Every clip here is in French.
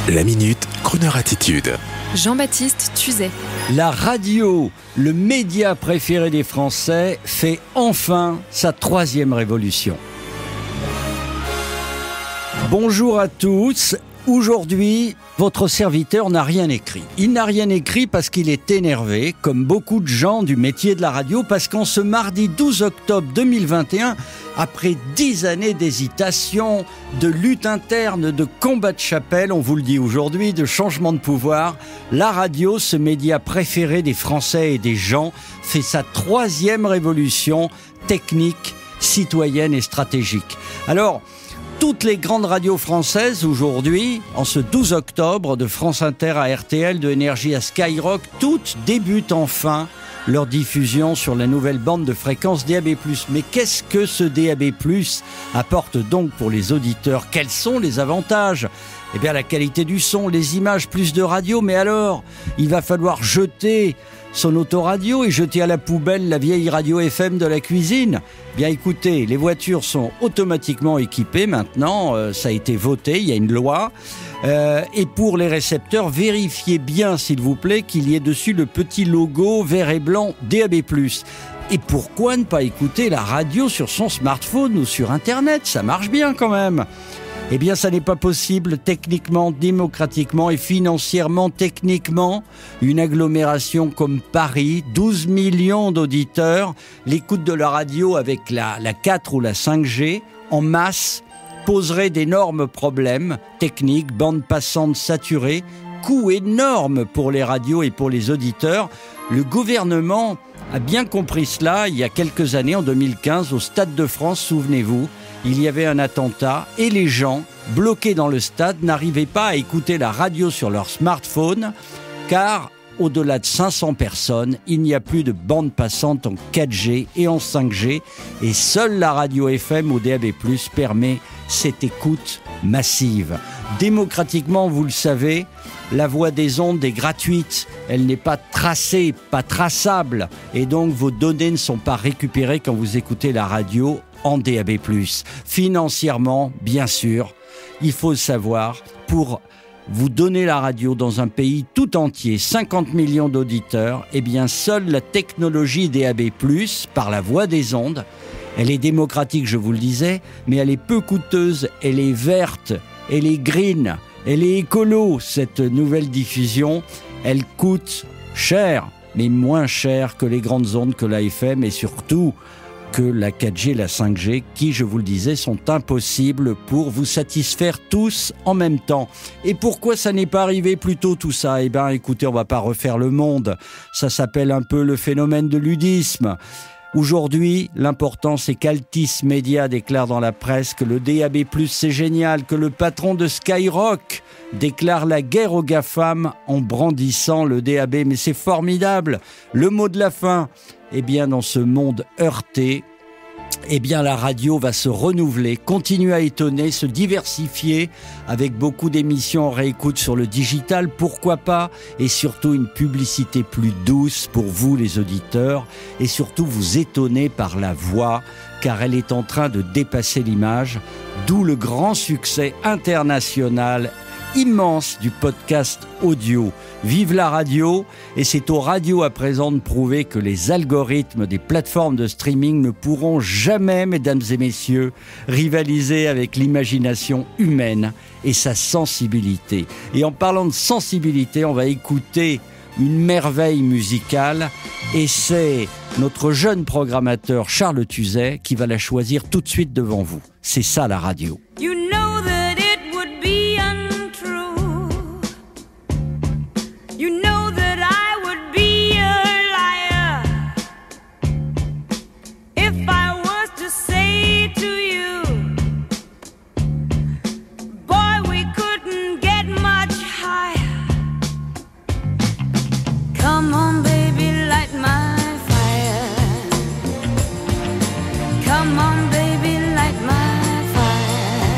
La Minute, Kroneur Attitude. Jean-Baptiste Tuzet. La radio, le média préféré des Français, fait enfin sa 3e révolution. Bonjour à tous. Aujourd'hui, votre serviteur n'a rien écrit. Il n'a rien écrit parce qu'il est énervé, comme beaucoup de gens du métier de la radio, parce qu'en ce mardi 12 octobre 2021, après 10 années d'hésitation, de lutte interne, de combat de chapelle, on vous le dit aujourd'hui, de changement de pouvoir, la radio, ce média préféré des Français et des gens, fait sa 3e révolution technique, citoyenne et stratégique. Alors, toutes les grandes radios françaises aujourd'hui, en ce 12 octobre, de France Inter à RTL, de Énergie à Skyrock, toutes débutent enfin leur diffusion sur la nouvelle bande de fréquence DAB+. Mais qu'est-ce que ce DAB+ apporte donc pour les auditeurs? Quels sont les avantages? Eh bien, la qualité du son, les images, plus de radio. Mais alors, il va falloir jeter son autoradio et jeter à la poubelle la vieille radio FM de la cuisine. Bien écoutez, les voitures sont automatiquement équipées maintenant, ça a été voté, il y a une loi. Et pour les récepteurs, vérifiez bien s'il vous plaît qu'il y ait dessus le petit logo vert et blanc DAB+. Et pourquoi ne pas écouter la radio sur son smartphone ou sur Internet? Ça marche bien quand même. Eh bien, ça n'est pas possible techniquement, démocratiquement et financièrement. Techniquement, une agglomération comme Paris, 12 millions d'auditeurs, l'écoute de la radio avec la 4 ou la 5G en masse poserait d'énormes problèmes techniques, bande passante saturée, coût énorme pour les radios et pour les auditeurs. Le gouvernement a bien compris cela il y a quelques années, en 2015, au Stade de France, souvenez-vous. Il y avait un attentat et les gens, bloqués dans le stade, n'arrivaient pas à écouter la radio sur leur smartphone car, au-delà de 500 personnes, il n'y a plus de bande passante en 4G et en 5G et seule la radio FM ou DAB+ permet cette écoute massive. Démocratiquement, vous le savez, la voix des ondes est gratuite, elle n'est pas tracée, pas traçable et donc vos données ne sont pas récupérées quand vous écoutez la radio en DAB+. Financièrement, bien sûr, il faut le savoir, pour vous donner la radio dans un pays tout entier, 50 millions d'auditeurs, eh bien seule la technologie DAB+, par la voix des ondes, elle est démocratique, je vous le disais, mais elle est peu coûteuse, elle est verte, elle est green, elle est écolo, cette nouvelle diffusion, elle coûte cher, mais moins cher que les grandes ondes, que la FM et surtout que la 4G et la 5G qui, je vous le disais, sont impossibles pour vous satisfaire tous en même temps. Et pourquoi ça n'est pas arrivé plus tôt tout ça? Eh bien, écoutez, on va pas refaire le monde. Ça s'appelle un peu le phénomène de ludisme. Aujourd'hui, l'important c'est qu'Altis Media déclare dans la presse que le DAB+, c'est génial, que le patron de Skyrock déclare la guerre aux GAFAM en brandissant le DAB. Mais c'est formidable. Le mot de la fin, eh bien, dans ce monde heurté, eh bien, la radio va se renouveler, continuer à étonner, se diversifier avec beaucoup d'émissions en réécoute sur le digital, pourquoi pas, et surtout une publicité plus douce pour vous les auditeurs, et surtout vous étonner par la voix, car elle est en train de dépasser l'image, d'où le grand succès international immense du podcast audio. Vive la radio, et c'est aux radios à présent de prouver que les algorithmes des plateformes de streaming ne pourront jamais, mesdames et messieurs, rivaliser avec l'imagination humaine et sa sensibilité. Et en parlant de sensibilité, on va écouter une merveille musicale et c'est notre jeune programmateur Charles Tuzet qui va la choisir tout de suite devant vous. C'est ça la radio. You know that it would be untrue. You know that I would be a liar if I was to say to you, boy, we couldn't get much higher. Come on, baby, light my fire. Come on, baby, light my fire.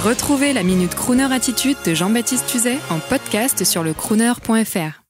Retrouvez la Minute Crooner Attitude de Jean-Baptiste Tuzet en podcast sur le crooner.fr.